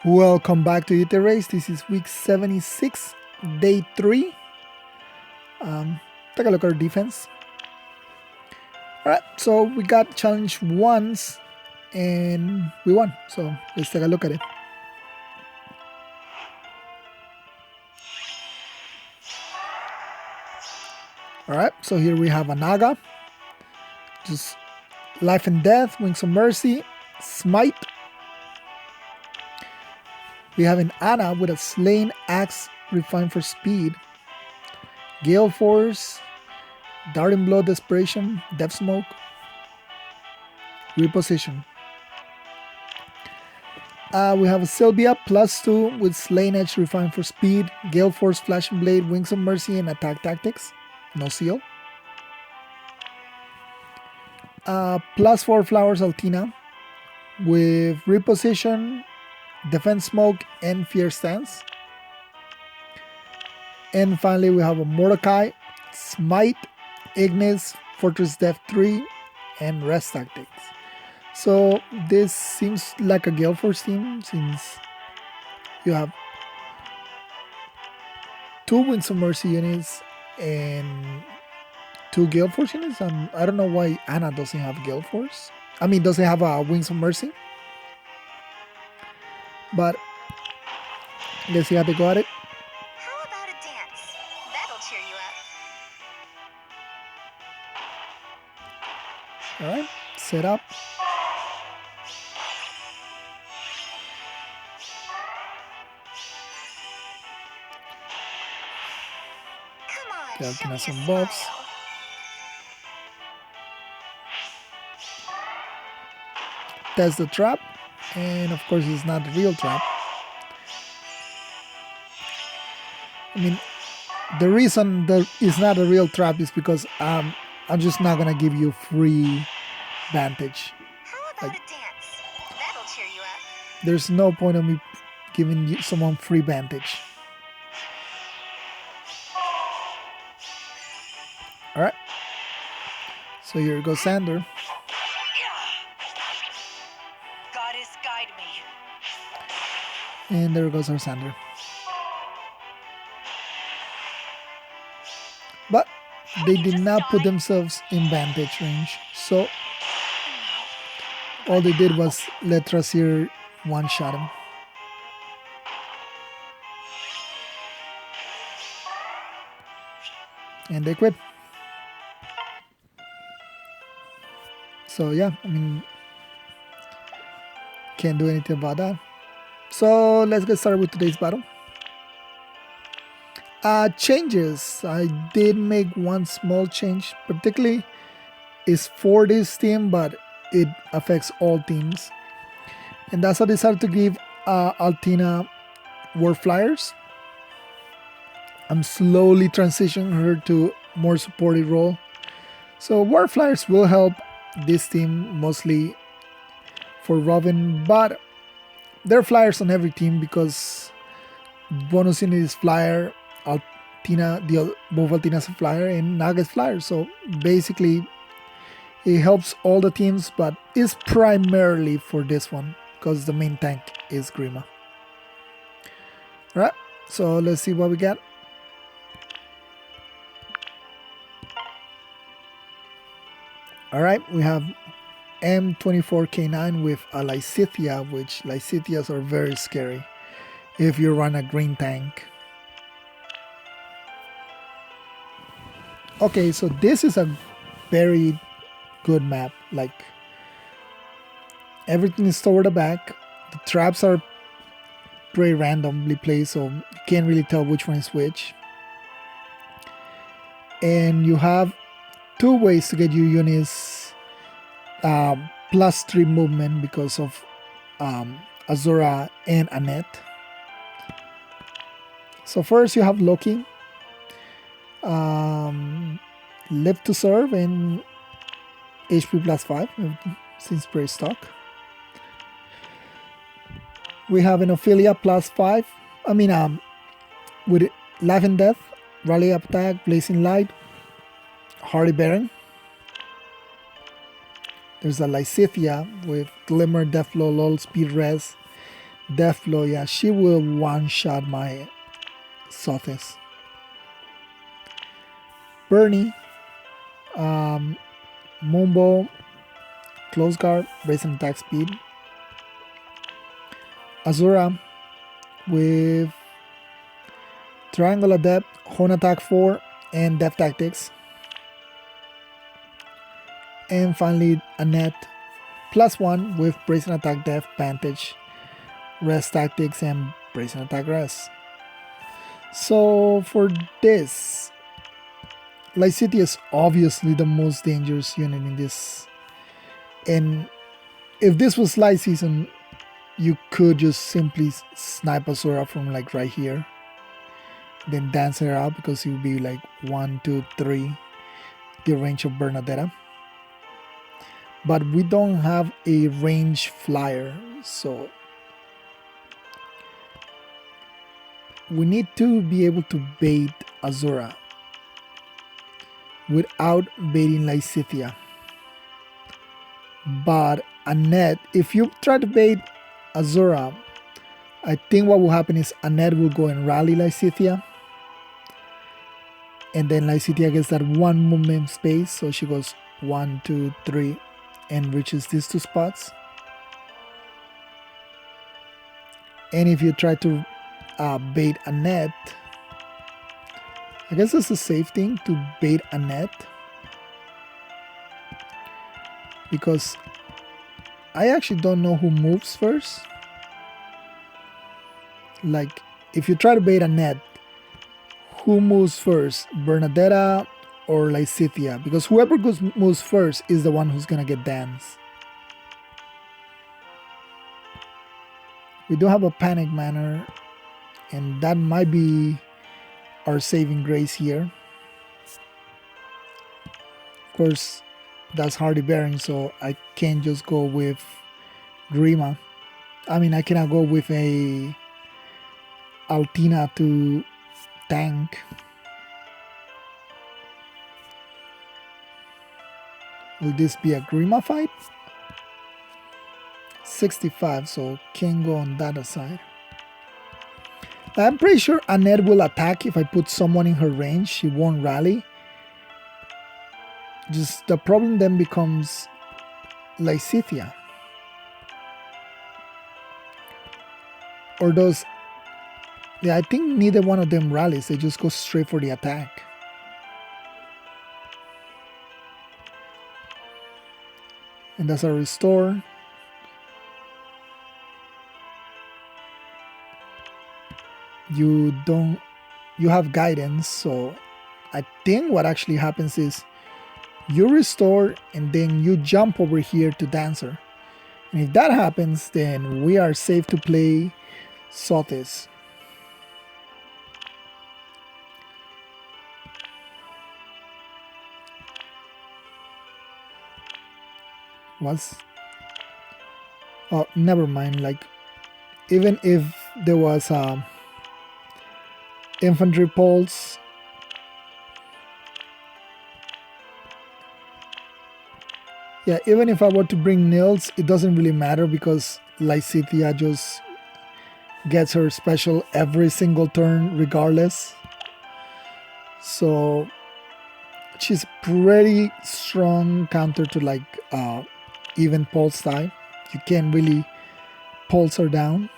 Welcome back to Aether Race. This is week 76, day 3. Take a look at our defense. Alright, so we got challenge once and we won. So let's take a look at it. Alright, so here we have a Naga. Just life and death, wings of mercy, smite. We have an Ana with a slain axe refined for speed. Gale Force, Darting Blow, Desperation, Death Smoke, Reposition. We have a Sylvia +2 with Slain Edge refined for speed, Gale Force, Flashing Blade, Wings of Mercy, and Attack Tactics. No seal. +4 Flowers Altina with Reposition, Defense Smoke, and Fear Stance. And finally we have a Mordecai, Smite, Ignis, Fortress Depth 3, and Rest Tactics. So this seems like a Gale Force team since you have 2 Wings of Mercy units and 2 Gale Force units. I don't know why Ana doesn't have Gale Force. Doesn't have a Wings of Mercy. But let's see how they go at it. How about a dance? That'll cheer you up. Alright, set up. Come on, show me Some your buffs. smile. Test the trap, and of course it's not a real trap. The reason that it's not a real trap is because I'm just not gonna give you free Vantage. How about a dance? That'll cheer you up. There's no point of me giving someone free Vantage. Alright. So here goes Sander. Goddess, guide me. And there goes our Sander. But they did not put themselves in Vantage range. So all they did was let Trasir one-shot him. And they quit. So yeah, can't do anything about that. So let's get started with today's battle. Changes. I did make one small change, particularly is for this team, but it affects all teams. And that's why I decided to give Altina War Flyers. I'm slowly transitioning her to more supportive role. So War Flyers will help this team mostly for Robin, but there are flyers on every team because bonus unit is flyer, Altina, both Altina's a flyer and Naga's flyer. So basically it helps all the teams, but is primarily for this one because the main tank is Grima. Alright, so let's see what we got. Alright, we have M24K9 with a Lysithia, which Lysithias are very scary if you run a green tank. Okay, so this is a very good map. Like, everything is toward the back. The traps are pretty randomly placed, so you can't really tell which one is which. And you have 2 ways to get your units +3 movement because of Azura and Annette. So first you have Loki, Live to Serve and HP +5 since pretty stock. We have an Ophelia +5. With Life and Death, Rally Attack, Blazing Light, Hardy Baron. There's a Lysithia with Glimmer, Deathblow, LOL, Speed Res, Death Blow, yeah, she will one-shot my Sothis. Bernie, Moonbow, Close Guard, raise and attack speed. Azura with Triangle Adept, Horn Attack 4, and Death Tactics. And finally, Annette, +1 with Brace and Attack Death, Vantage, Rest Tactics, and Brace and Attack Rest. So for this, Lycidia is obviously the most dangerous unit in this. And if this was Light Season, you could just simply snipe Azura from like right here. Then dance her out because it would be like 1, 2, 3, the range of Bernadetta. But we don't have a range flyer, so we need to be able to bait Azura without baiting Lysithea. But Annette, if you try to bait Azura, I think what will happen is Annette will go and rally Lysithea. And then Lysithea gets that one movement space, so she goes 1, 2, 3 and reaches these 2 spots. And if you try to bait Annette, I guess it's a safe thing to bait Annette, because I actually don't know who moves first. Like, if you try to bait Annette, who moves first, Bernadetta or Lysithea? Because whoever moves first is the one who's gonna get danced. We do have a Panic Manor, and that might be our saving grace here. Of course, that's Hardy Bearing, so I can't just go with Grima. I mean, I cannot go with a Altina to tank. Will this be a Grima fight? 65, so can't go on that side. I'm pretty sure Annette will attack if I put someone in her range. She won't rally. Just the problem then becomes Lysithea. Or does... Yeah, I think neither one of them rallies. They just go straight for the attack. And that's a restore. You have guidance, so I think what actually happens is you restore and then you jump over here to Dancer. And if that happens, then we are safe to play Sothis. Oh, never mind. Like, even if there was infantry pulse, yeah, even if I were to bring Nils, it doesn't really matter because Lysithea just gets her special every single turn regardless. So she's pretty strong counter to like even pulse type. You can't really pulse her down.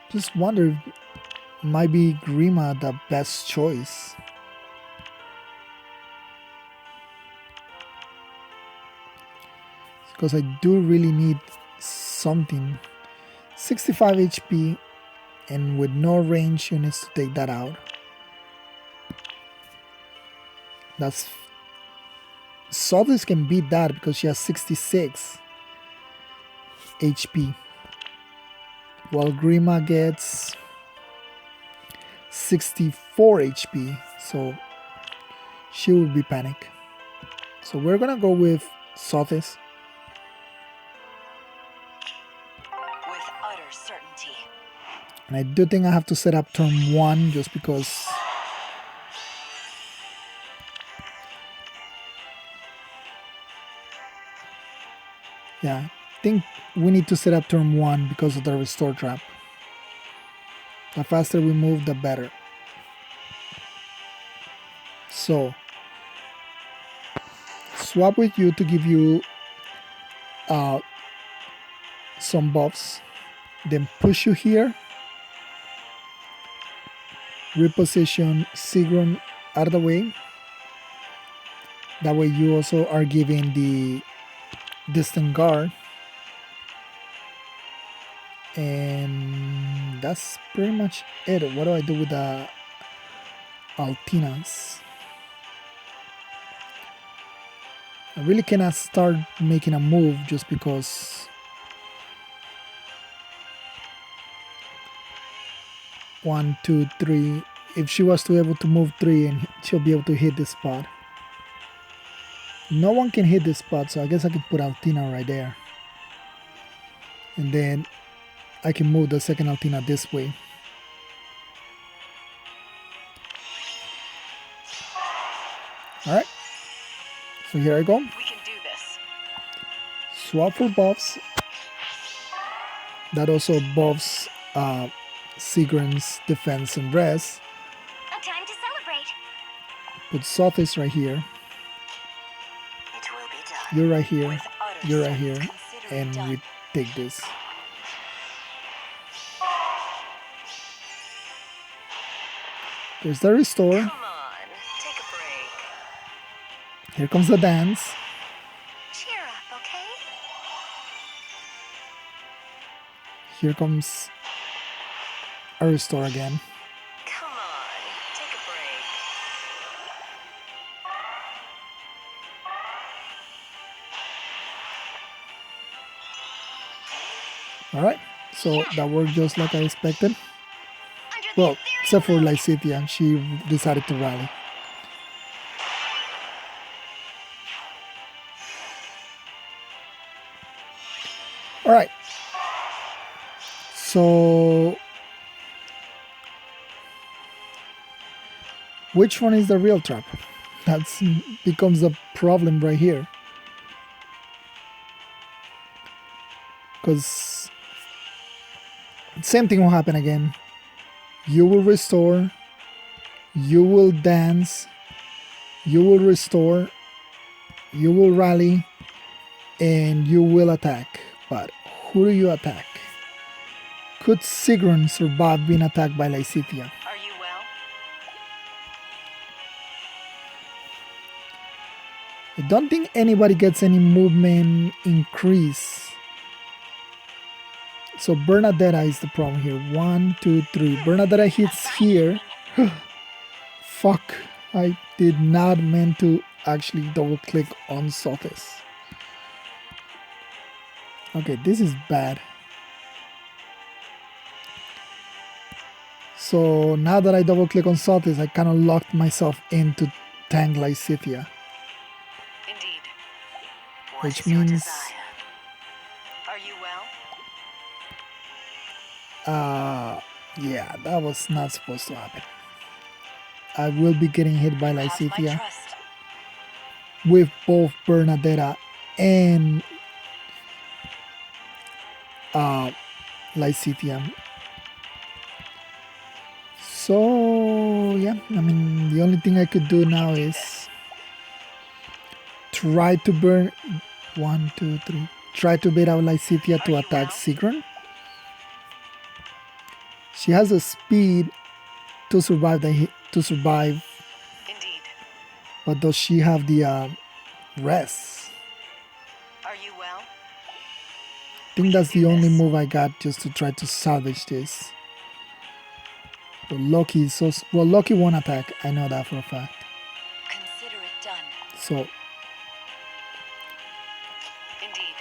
Just wonder if might be Grima the best choice. Because I do really need something. 65 HP and with no range units to take that out. That's... Sothis can beat that because she has 66 HP. While Grima gets 64 HP. So she will be panic. So we're gonna go with Sothis. With utter certainty. And I do think I have to set up turn 1 just because... Yeah, think we need to set up turn 1 because of the restore trap. The faster we move, the better. So, swap with you to give you some buffs. Then push you here. Reposition Sigrun out of the way. That way you also are giving the distant guard. And that's pretty much it. What do I do with the Altinas? I really cannot start making a move just because 1, 2, 3. If she was to able to move 3 and she'll be able to hit this spot. No one can hit this spot, so I guess I can put Altina right there. And then I can move the second Altina this way. Alright. So here I go. We can do this. Swap for buffs. That also buffs Sigrun's defense and res. A time to celebrate. Put Sophis right here. It will be done. You're right here. With utter You're right strength, here. consider it And done. we take this. There's the restore. Come on, take a break. Here comes the dance. Cheer up, okay? Here comes a restore again. Come on, take a break. Alright, so that worked just like I expected. Under the Well, Ethereal except for moon. Lysithea, she decided to rally. Alright. So, which one is the real trap? That becomes a problem right here. Because same thing will happen again. You will restore, you will dance, you will restore, you will rally, and you will attack. But who do you attack? Could Sigrun survive being attacked by Lysithea? Are you well? I don't think anybody gets any movement increase. So Bernadetta is the problem here. 1, 2, 3. Bernadetta hits here. Fuck. I did not mean to actually double click on Sophis. Okay, this is bad. So now that I double click on Sophis, I kind of locked myself into tank Lysithea. Indeed. What Which is your means- desire? Are you well? Yeah, that was not supposed to happen. I will be getting hit by Have my Lysithea trust. with both Bernadetta and Lysithea. So yeah, I mean the only thing I could do now is try to burn 1, 2, 3. Try to bait out Lysithea to you attack well? Sigrun. She has the speed to survive the hit, Indeed. but does she have the rest? Are you well? I think that's the only move I got just to try to salvage this. But Loki is so well. Loki won't attack. I know that for a fact. Consider it done. So Indeed.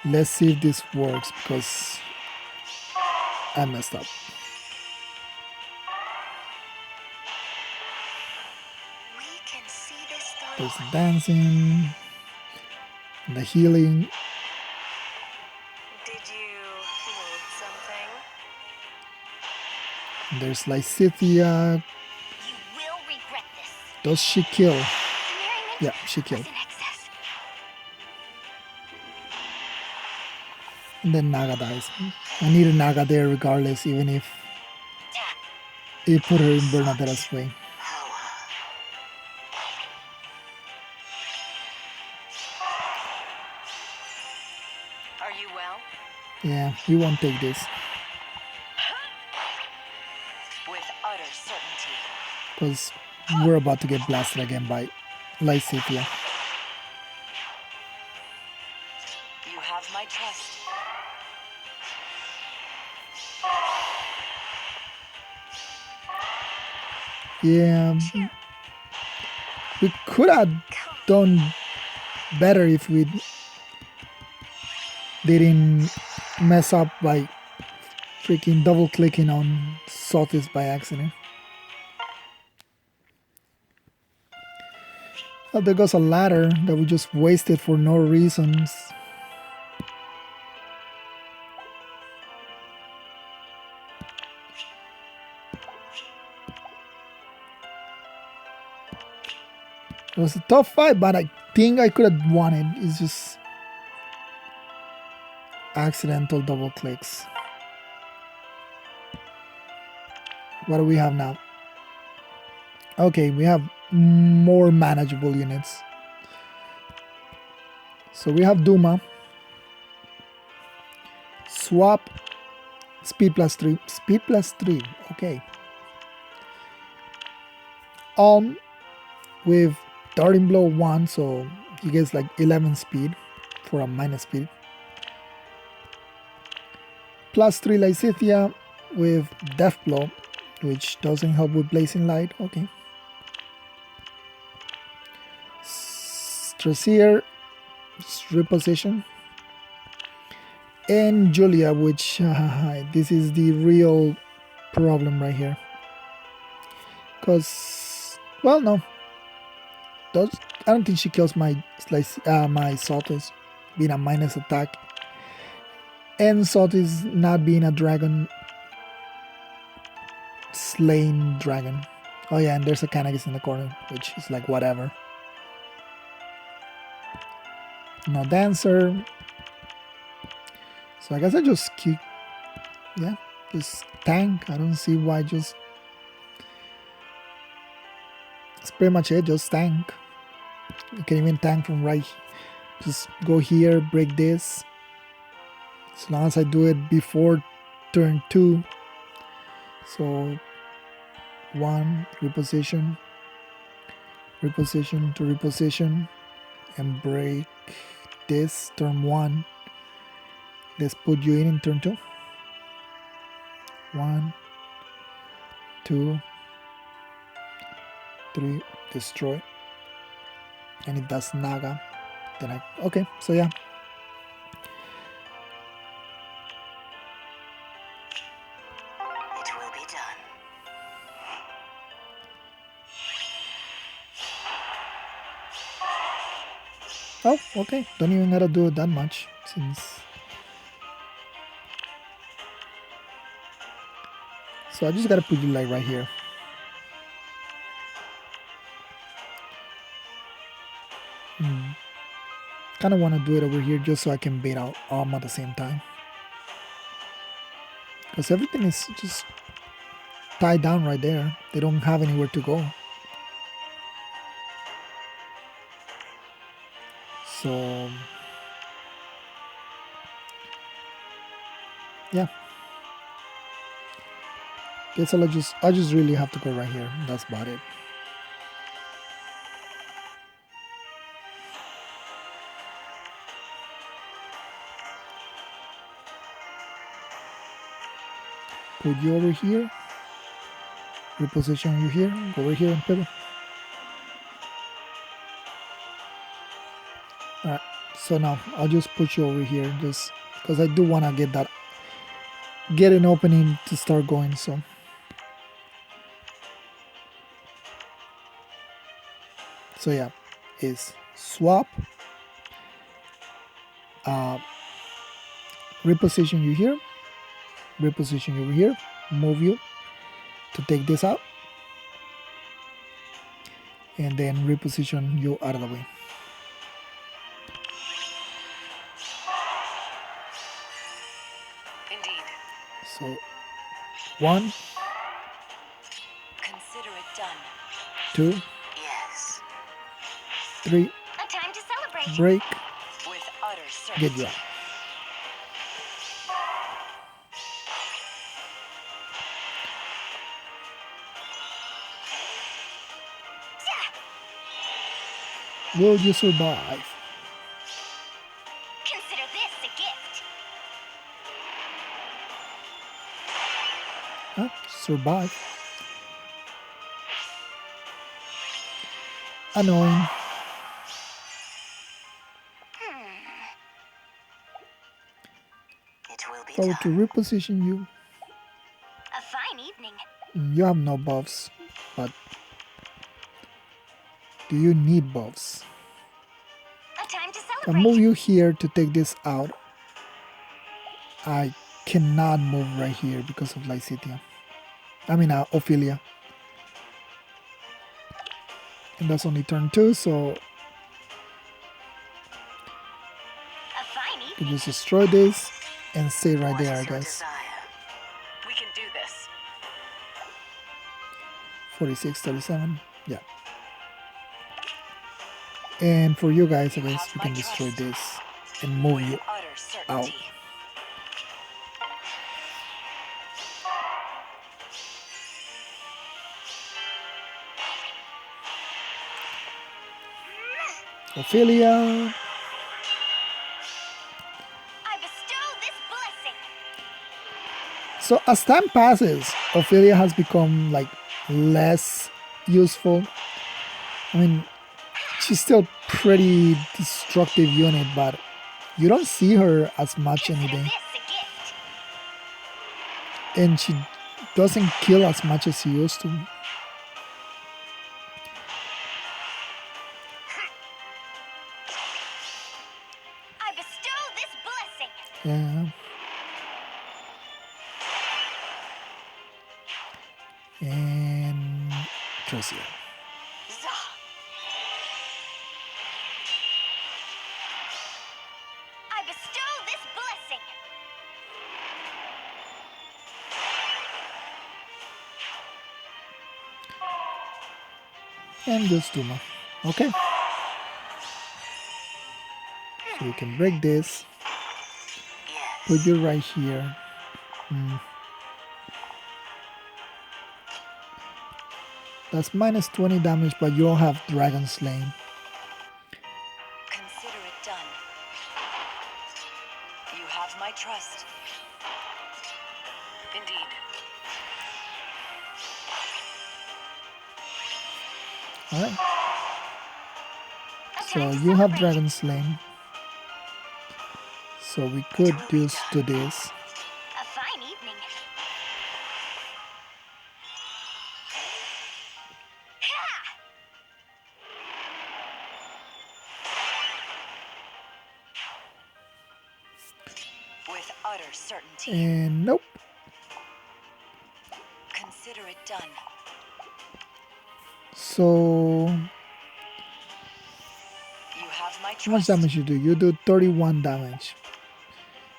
let's see if this works because I messed up. We can see this through. There's the dancing, the healing. Did you need something? There's Lysithea. You will regret this. Does she kill? The merriment Yeah, she killed. was in excess. And then Naga dies. I need a Naga there regardless, even if it put her in Bernadetta's way. Are you well? Yeah, we won't take this. With utter certainty. Because we're about to get blasted again by Lysithia. You have my trust. Yeah, we could have done better if we didn't mess up by freaking double clicking on Sothis by accident. Oh, there goes a ladder that we just wasted for no reasons. It was a tough fight, but I think I could have won it. It's just accidental double clicks. What do we have now? Okay, we have more manageable units. So we have Duma. Swap. Speed plus 3. Speed plus 3. Okay. With Darting Blow 1, so he gets like 11 speed for a minus speed. Plus 3 Lysithia with Death Blow, which doesn't help with Blazing Light. Okay. Strasier, reposition. And Julia, which this is the real problem right here. Because, well, no. I don't think she kills my Sothis being a minus attack. And Sothis not being a dragon slain dragon. Oh yeah, and there's a Kanagis in the corner, which is like whatever. No Dancer. So I guess I just keep, yeah, just tank. I don't see why just, that's pretty much it, just tank. You can even tank from right, just go here, break this. As long as I do it before turn 2. So 1, reposition to reposition, and break this turn 1. Let's put you in turn 2. 1, 2, 3, destroy. And it does Naga. Then okay, so yeah. It will be done. Oh, okay. Don't even gotta do it that much since. So I just gotta put you like right here. Kind of want to do it over here just so I can bait out at the same time. Because everything is just tied down right there. They don't have anywhere to go. So yeah. Guess I just really have to go right here. That's about it. Put you over here. Reposition you here. Go over here and pivot. Alright. So now I'll just put you over here just because I do want to get an opening to start going. So yeah, is swap, reposition you here, reposition you over here, move you to take this out, and then reposition you out of the way. So 1, Consider it done. 2, Yes. 3, A time to celebrate. break, With utter get certainty. you out. Will you survive? Consider this a gift. Huh? Survive. Annoying. It will be If I were to done. reposition you, A fine evening. you have no buffs, but do you need buffs? A time to If I celebrate. move you here to take this out, I cannot move right here because of Lycitia. I mean, Ophelia. And that's only turn 2, so A fine you evening. just destroy this and stay right there, I What is your guess. desire? We can do this. 46, 37, yeah. And for you guys, I guess we can destroy this and move With you utter out. certainty. Ophelia. I bestow this blessing. So as time passes, Ophelia has become like less useful. I mean, she's still pretty destructive unit, but you don't see her as much Consider anything. this a gift. And she doesn't kill as much as she used to. I bestow this blessing. Yeah. And Tracia. Zah. I bestow this blessing. And just Duma. Okay. So we can break this. Put you right here. That's minus 20 damage, but you all have Dragon Slain. Consider it done. You have my trust. Indeed. Alright. A So time to you have celebrate. Dragon Slain. So we could use to this. A fine evening. Ha! With utter certainty. And nope. Consider it done. So You have my trust. how much damage you do? You do 31 damage.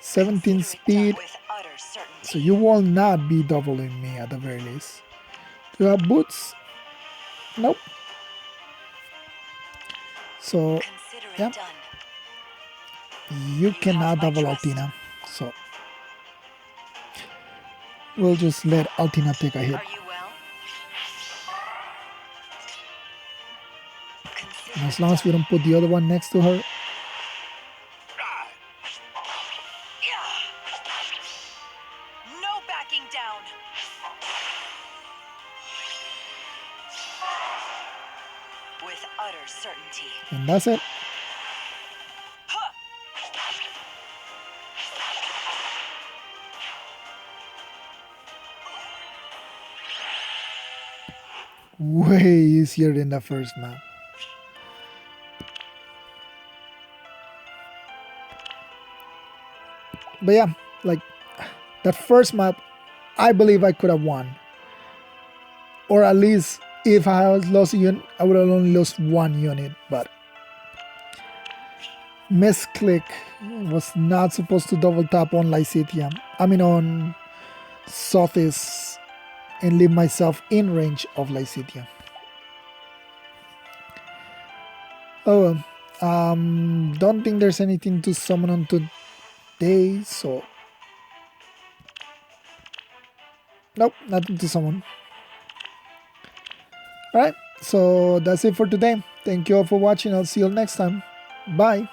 17 Consider it speed. done with utter certainty. So you will not be doubling me at the very least. Do you have boots? Nope. So Consider it yeah. done. you cannot my double trust. Altina. So we'll just let Altina take a hit. Are you well? Consider And as it long as we done. don't put the other one next to her, No backing down. With utter certainty. and that's it. Huh. Way easier than the first map. But yeah, like that first map, I believe I could have won. Or at least if I had lost a unit, I would have only lost one unit. But Missclicked was not supposed to double tap on Lycitia. I mean on Southeast and leave myself in range of Lycidia. Oh well. Don't think there's anything to summon on today, so nope, nothing to summon. Alright, so that's it for today. Thank you all for watching. I'll see you all next time. Bye.